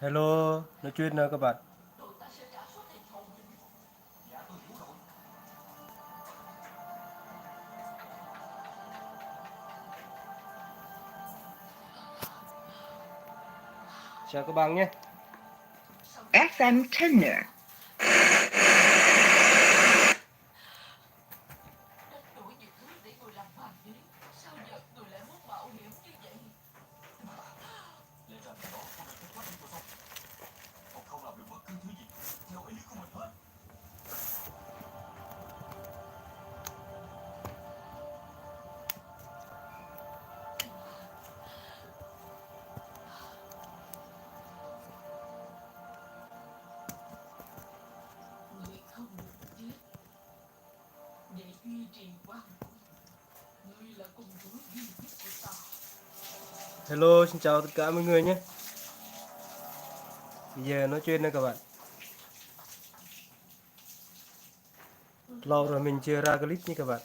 Hello, nói chuyện nào các bạn. Chào các bạn nhé. FM Tenor. Hello, xin chào tất cả mọi người nhé. Bây giờ nói chuyện này các bạn. Lâu rồi mình chưa ra clip như các bạn.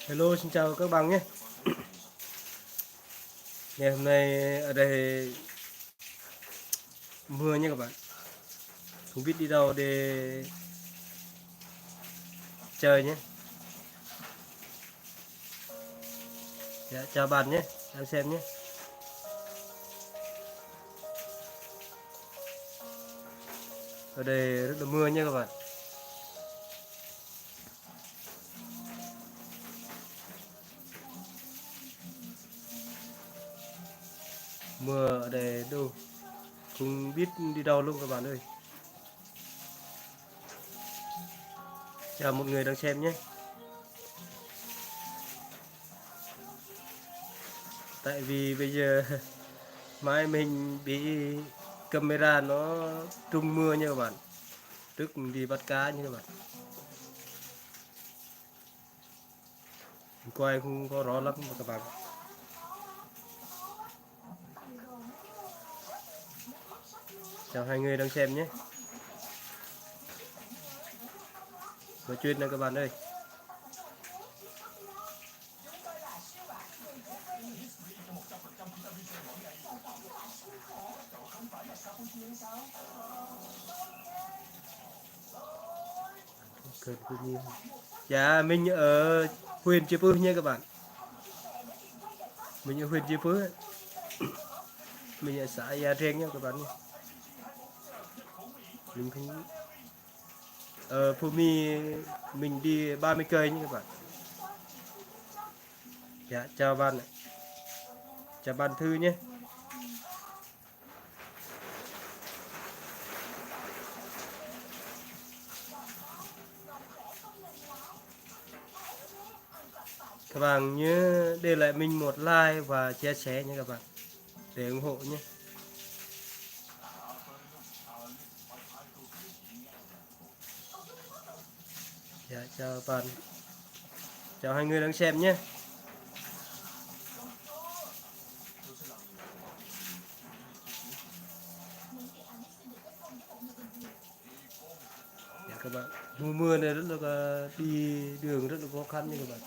Hello, xin chào các bạn nhé. Ngày hôm nay ở đây mưa nha các bạn. Không biết đi đâu để chơi nhé. Dạ, chào bạn nhé, đang xem nhé. Ở đây rất là mưa nha các bạn. Mưa ở đây đâu, không biết đi đâu luôn các bạn ơi. Chào mọi người đang xem nhé. Tại vì bây giờ mai mình bị camera nó trúng mưa nha các bạn. Trước mình đi bắt cá nha các bạn. Mình quay không có rõ lắm mà các bạn. Chào hai người đang xem nhé. Nói chuyện này các bạn ơi. Dạ mình ở huyện Chư Pư nha các bạn. Mình ở huyện Chư Pư. Mình ở xã Gia Riêng nha các bạn nhé. Mình không ở Phú Mi, mình đi 30 cây nha các bạn. Dạ chào bạn. Chào bạn Thư nhé. Các bạn nhớ để lại mình một like và chia sẻ nha các bạn, để ủng hộ nhé. Dạ chào bạn. Chào hai người đang xem nhé. Dạ các bạn, mùa mưa này rất là đi đường rất là khó khăn nha các bạn.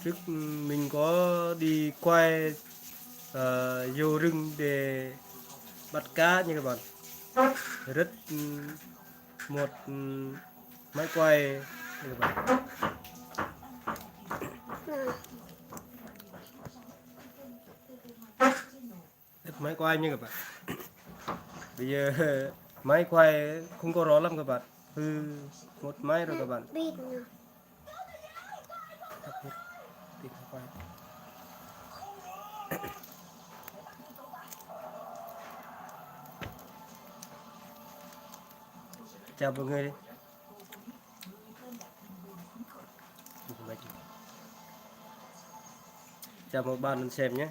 Trước mình có đi quay vô rừng để bắt cá nha các bạn. Rất một máy quay nha các bạn. Rất máy quay nha các bạn. Bây giờ máy quay không có rõ lắm các bạn. Một máy rồi các bạn. chào mọi người đi. Chào một bạn mình xem nhé.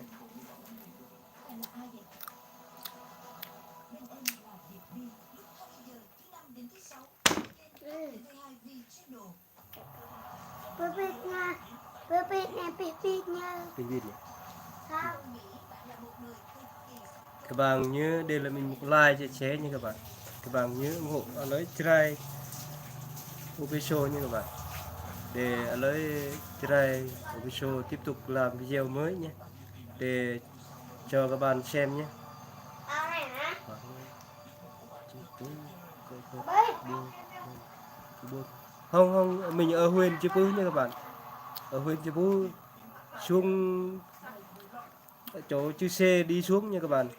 Pipit nha. Tình viên nhỉ. Các bạn nhớ đây là mình một like chia sẻ nha các bạn. Các bạn nhớ ủng hộ lấy try official nha các bạn. Để lấy try official tiếp tục làm video mới nhé. Để cho các bạn xem nhé. Áo này hả? Không không, mình ở huyện Chư Pứ nha các bạn. Ở huyện Chư Pứ xuống chỗ chữ C đi xuống nha các bạn.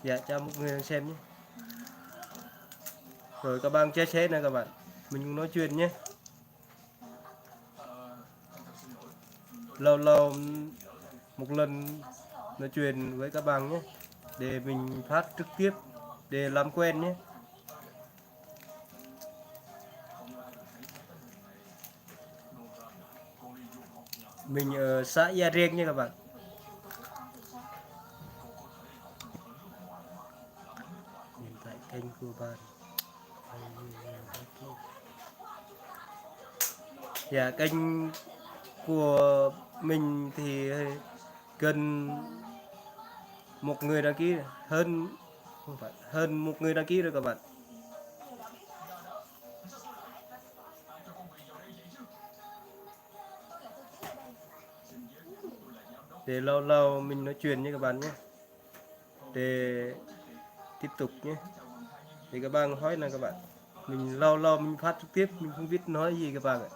Dạ chào mọi người đang xem nhé. Rồi các bạn chia sẻ nè các bạn. Mình cũng nói chuyện nhé. Lâu lâu một lần nói chuyện với các bạn nhé. Để mình phát trực tiếp để làm quen nhé. Mình ở xã Gia Riêng nha các bạn. Hiện tại kênh của bạn. Dạ kênh của mình thì gần một người đăng ký, hơn không phải hơn một người đăng ký rồi các bạn. Để lâu lâu mình nói chuyện với các bạn nhé. Để tiếp tục nhé. Thì các bạn hỏi là các bạn. Mình lâu lâu mình phát trực tiếp mình không biết nói gì các bạn ạ.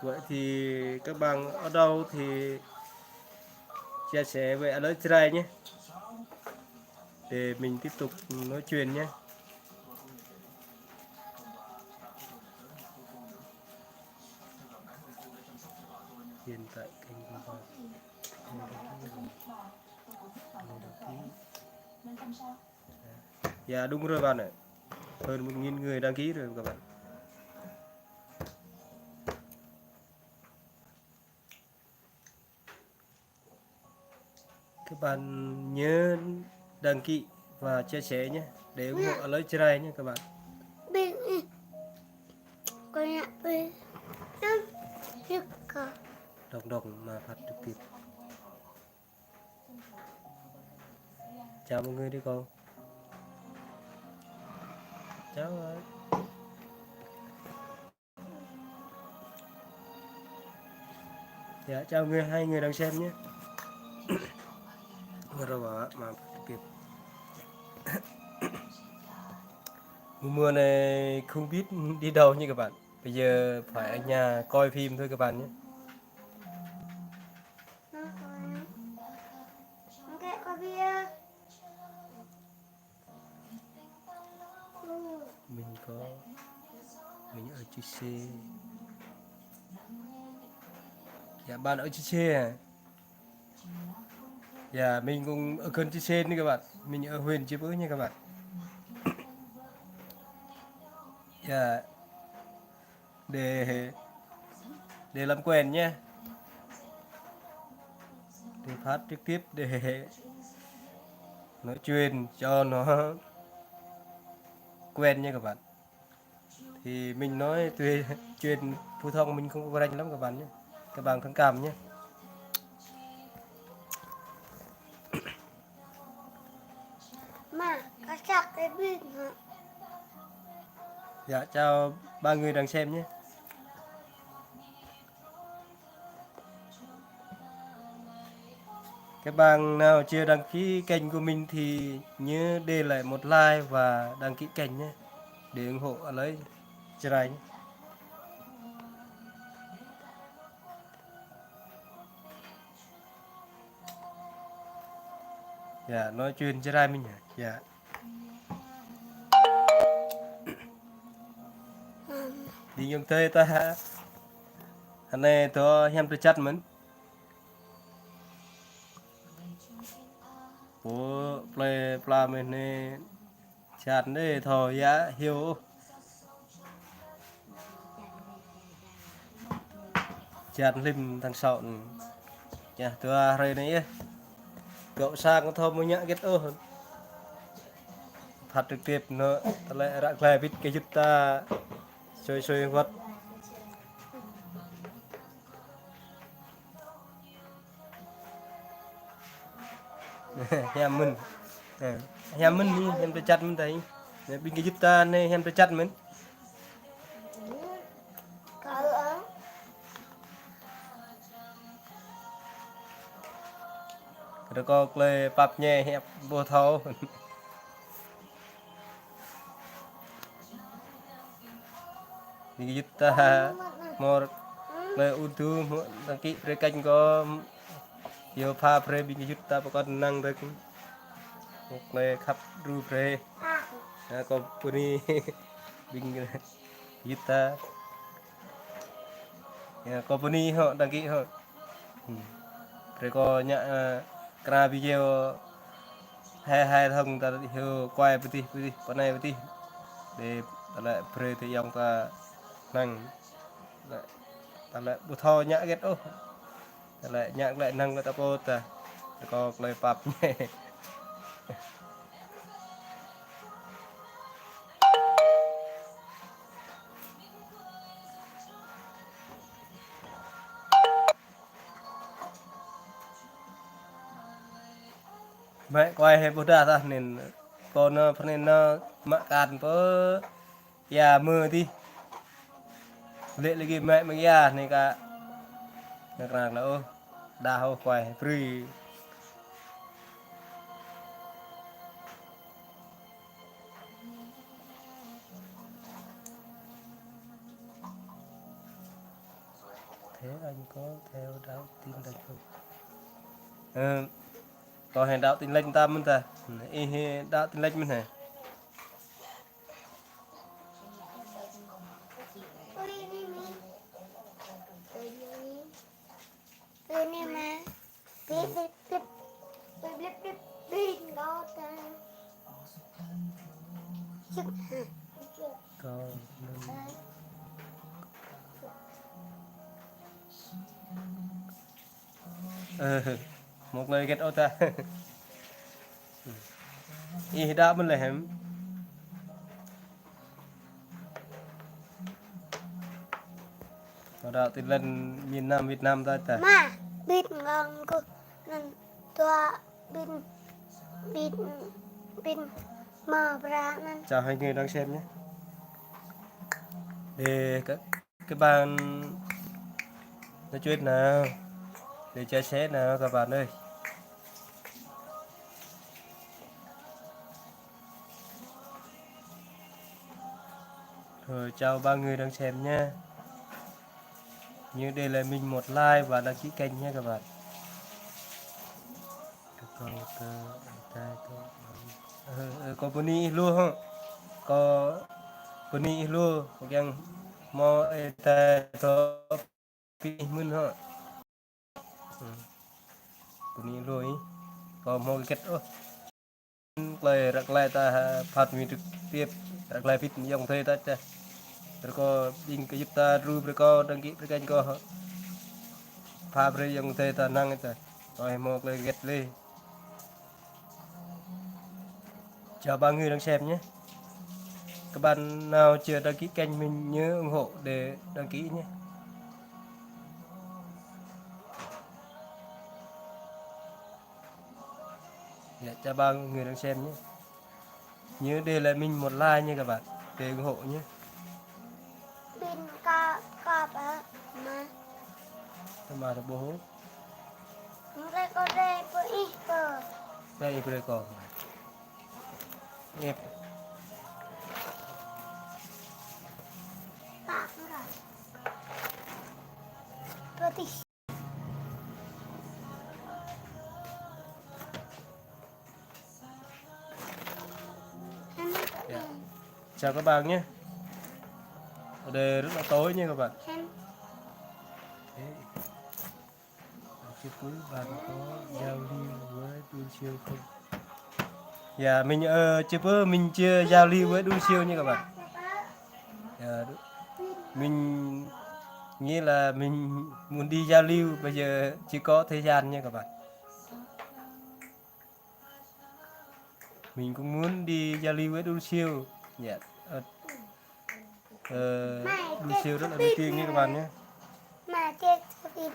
Vậy thì các bạn ở đâu thì chia sẻ về Aloe Try nhé. Để mình tiếp tục nói chuyện nhé. Hiện tại kênh của bạn. Dạ đúng rồi bạn ạ. Hơn 1.000 người đăng ký rồi các bạn. Các bạn nhớ đăng ký và chia sẻ nhé. Để ủng hộ Aloe Try nhé các bạn. Bên con nhạc bên nó rất cờ. Đồng đồng mà phát trực tiếp. Chào mọi người đi con. Chào ơi. Dạ chào người hai người đang xem nhé. Rồi bảo mà phát trực tiếp. Mùa này không biết đi đâu như các bạn. Bây giờ phải ở nhà coi phim thôi các bạn nhé. Cái con bia. Mình ở chữ C. Dạ bạn ở chữ C à? Dạ mình cũng ở gần chữ C nữa các bạn. Mình ở huyện Chư Pứ nha các bạn. Dạ để làm quen nhé. Để phát trực tiếp để nói chuyện cho nó quen nha các bạn. Thì mình nói chuyện phổ thông mình không có rành lắm các bạn nhé. Các bạn thông cảm nhé. Mà có chắc cái bên hả? Dạ chào ba người đang xem nhé. Các bạn nào chưa đăng ký kênh của mình thì nhớ để lại một like và đăng ký kênh nhé. Để ủng hộ lấy Try nhé. Dạ nói chuyện Try mình hả? Dạ. đi nhung tê ta anh này to hem tôi chặt mình bố play pla mình này chặt đấy thò giá hiếu chặt lim thằng sọn nha tôi rồi này cậu sang có thơm mới nhã kết ô thật trực tiếp nữa ta lại rạc lại vít cái giúp ta chơi chơi vật em mình em mình đi em tôi chặt mình thấy bên cái giúp ta này em tôi chặt mình Cỡ rồi có play pap nhẹ hẹp vô thâu thì giúp ta một play utu đăng ký pre kênh có nhiều pha pre bên giúp ta còn năng được một play khắp ru pre có puni bên giúp ta có puni họ đăng ký họ pre có nhạ kra video hai hai thông ta hiểu quay beti con này beti để ta lại pre thì ông ta năng ta lại bút thò nhã ghét ô ta lại nhạc lại năng lại ta bô ta có lời pap nhé mẹ quay hay bút ra ta nên con nên mạ cạn có ya mưa đi lệ lagi mẹ mình ya này cả ngạc là ô đào quay free thế anh có theo đạo tin lành không có hẹn đạo tin lành ta mình ta đạo tin lành mình này ini mah bip đó ta có một lời kết ô ta ý đã mình là hẻm đạo tin lành miền Nam Việt Nam ta ta ma bip ngon cô nên toa bip mở ra nên chào hai người đang xem nhé để các bạn nói chuyện nào để chia sẻ nào các bạn ơi rồi chào ba người đang xem nha như đây là mình một like và đăng ký kênh nha các bạn có bunny luôn không có bunny luôn yang mau ta to pi mun ha bunny luôn có mau kết ô lời rắc lại ta phát mi trực tiếp rắc lại fit dòng thuê ta cha rồi có đinh cái giúp ta ru rồi có đăng ký kênh có pha rồi dòng thuê ta năng ta rồi mau lời get lên chào ba người đang xem nhé các bạn nào chưa đăng ký kênh mình nhớ ủng hộ để đăng ký nhé để chào ba người đang xem nhé nhớ để lại mình một like nha các bạn để ủng hộ nhé pin ca ba mà được bố đây có đây có ít cơ đây vừa còn nghe bạc rồi tôi thì chào các bạn nhé ở đây rất là tối nha các bạn. Em Thế, trước cuối bạn có giao lưu với đun siêu không? Dạ mình trước bữa mình chưa giao lưu với đun siêu nha các bạn. Dạ, mình nghĩ là mình muốn đi giao lưu, bây giờ chỉ có thời gian nha các bạn. Mình cũng muốn đi giao lưu với đun siêu. Dạ. Đun siêu rất là nổi tiếng nha các bạn nhé. mà chết thịt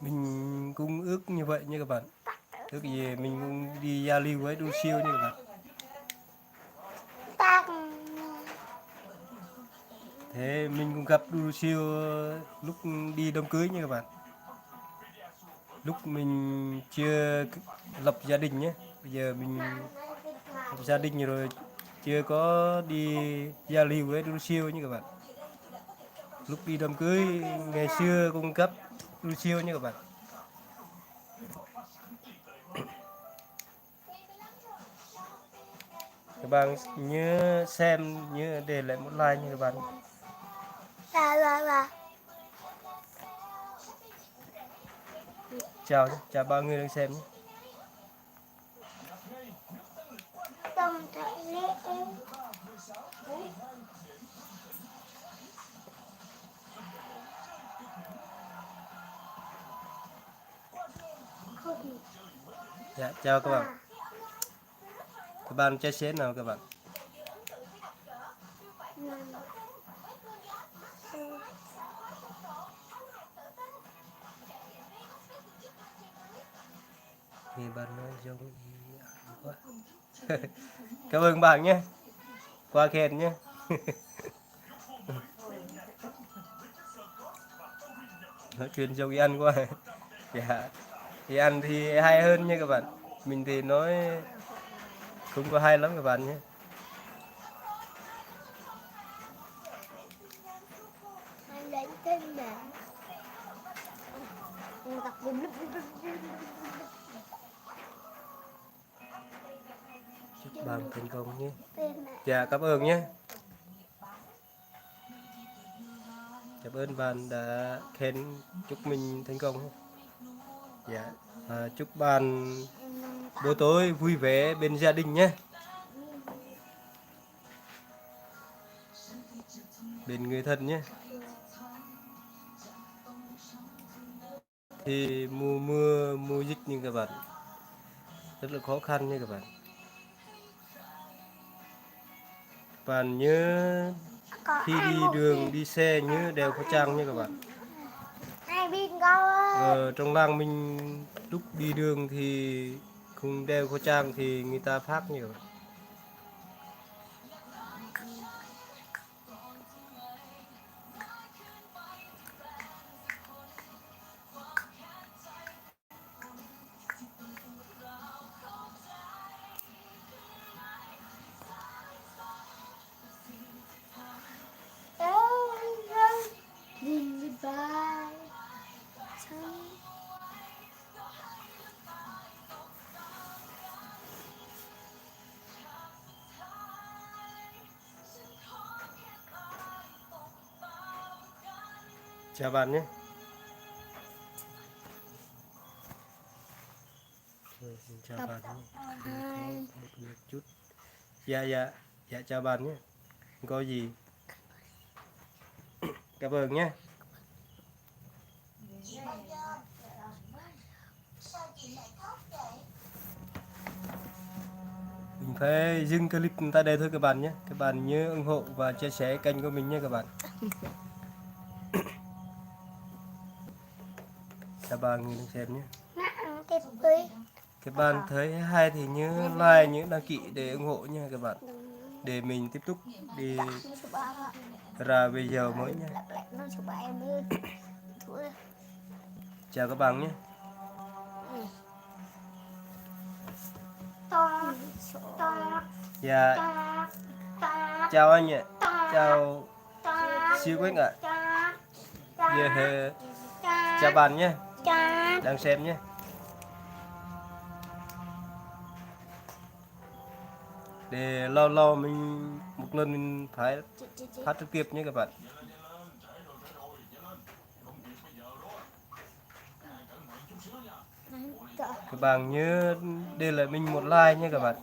Mình cũng ước như vậy nha các bạn. Ước gì mình cũng đi giao lưu với đun siêu nha các bạn. tạc Thế mình cũng gặp đu siêu lúc đi đám cưới nha các bạn. Lúc mình chưa lập gia đình nhé. Bây giờ mình lập gia đình rồi, chưa có đi giao lưu với đu siêu nha các bạn. Lúc đi đám cưới ngày xưa cũng gặp đu siêu nha các bạn. Các bạn nhớ xem, nhớ để lại một like nha các bạn. là Chào nhé, chào bao người đang xem nhé. tổng thể lễ Dạ, chào các bạn. Các bạn chia sẻ nào các bạn. Thì bạn nói giống ý quá. Cảm ơn bạn nhé, qua khen nhé. Nói chuyện giống ý ăn quá. Dạ, thì ăn thì hay hơn nha các bạn, mình thì nói không có hay lắm các bạn nhé. anh lấy tên để gặp vùng lúc Chúc bạn thành công nhé. tên này Dạ, cảm ơn nhé. Cảm ơn bạn đã khen, chúc mình thành công. Dạ, chúc bạn bữa tối vui vẻ bên gia đình nhé, bên người thân nhé. Thì mùa mưa mùa dịch như các bạn, rất là khó khăn nha các bạn. Bạn nhớ có khi ai đi một đường đi xe nhớ đeo khẩu trang nha các bạn. ai biết câu ơi Ở trong làng mình lúc đi đường thì không đeo khẩu trang thì người ta phát nhiều. Goodbye. Chào bạn nhé. Chào bạn nhé. Có một việc chút. Dạ dạ dạ chào bạn nhé. Không có gì. Cảm ơn nhé. Mình phải dừng clip tại đây thôi các bạn nhé. Các bạn nhớ ủng hộ và chia sẻ kênh của mình nhé các bạn. Chào bạn người đang xem nhé. Nặng tiếp với Các bạn thấy hay thì nhớ like, nhớ đăng ký để ủng hộ nha các bạn. Để mình tiếp tục đi ra video mới nha. Chào các bạn nhé. Dạ. Chào anh ạ. Chào siêu quách ạ. Giờ chào bạn nhé. Đang xem nhé. để lâu lâu mình một lần mình phải chị phát trực tiếp nhé các bạn. Các bạn nhớ để lại mình một like nhé các bạn.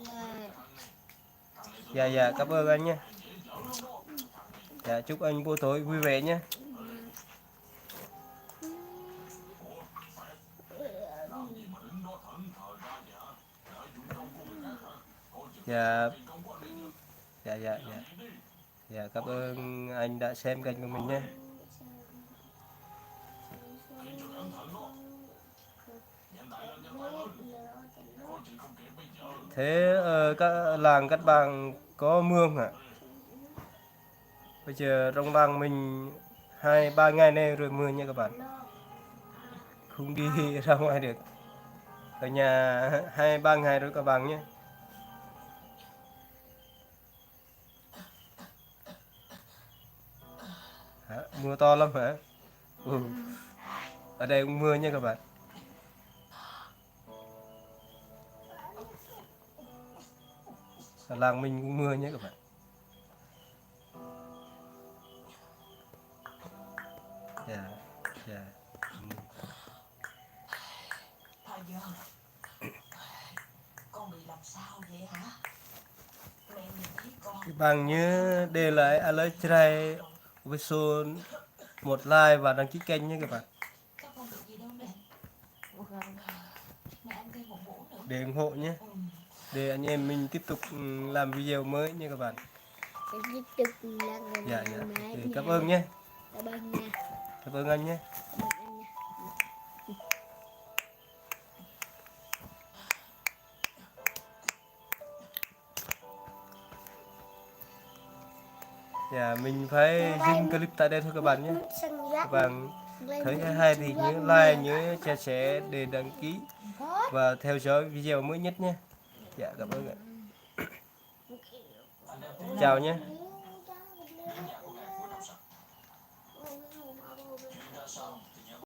Dạ cảm ơn anh nhé. Dạ chúc anh buổi tối vui vẻ nhé. Dạ dạ. Dạ cảm ơn anh đã xem kênh của mình nhé. Thế các làng các bạn có mưa không ạ? Bây giờ trong làng mình 2-3 ngày nay rồi mưa nha các bạn. Không đi ra ngoài được. Ở nhà 2-3 ngày rồi các bạn nhé. Hả? Mưa to lắm hả? Ừ. Ở đây cũng mưa nha các bạn. Ở làng mình cũng mưa nhé các bạn. Dạ. Dạ. Thầy Dương, con bị làm sao vậy hả? Mẹ nhìn thấy con. Các bạn nhớ để lại Alex Trai với số một like và đăng ký kênh nhé các bạn. Các con bị gì đâu mẹ? Mẹ ăn thêm một muỗng nữa. Để ủng hộ nhé. Để anh em mình tiếp tục làm video mới nha các bạn. tiếp tục là người Dạ. máy Thì cảm ơn nhé. cảm ơn nha. Cảm ơn anh nhé. Cảm ơn anh nha. Dạ mình phải dừng clip tại đây thôi các bạn nhé. Các bạn thấy hay thì nhớ like, nhớ chia sẻ để đăng ký và theo dõi video mới nhất nhé. Dạ cảm ơn ạ. Chào nhé.